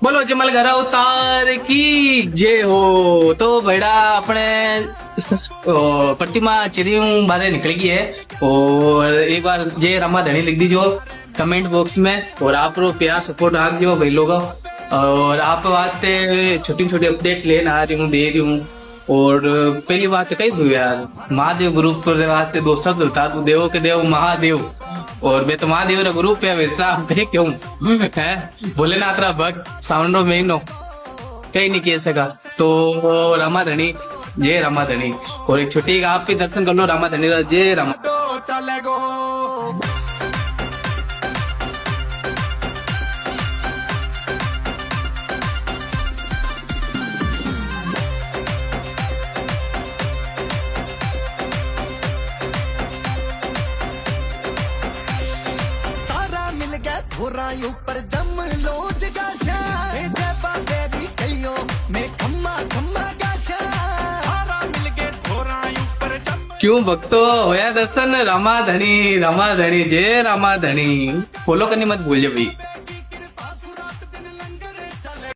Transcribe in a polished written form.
बोलो जमल घर अवतार की जय हो। तो बेड़ा अपने प्रतिमा चिड़ियों बारे निकल गई है और एक बार जय रमा धनी लिख दीजिए कमेंट बॉक्स में और आप लोग प्यार सपोर्ट रख दियो भाई लोग। और आप वास्ते छोटी छोटी अपडेट लेने आ रही हूँ दे रही हूँ। और पहली बात कही दू यार महादेव ग्रुप के वास्ते दो शब्द बता दू देवो के देव महादेव। और मैं तो महादेव रा ग्रुप है वैसा मैं क्यों है भोलेनाथ रा भक्त साउंडो महीनो कहीं नहीं कह सका। तो रामाधनी जय रामाधनी और एक छोटी आप भी दर्शन कर लो रामाधनी रा जय रामा। ऊपर जम लो जगाशा बेरी कहियो मैं खम्मा खम्मा गाशा सारा मिल के थोड़ा ऊपर जम। क्यों भक्तो होया दर्शन रामाधनी जय रामाधनी फॉलो करनी मत भूलिए भाई।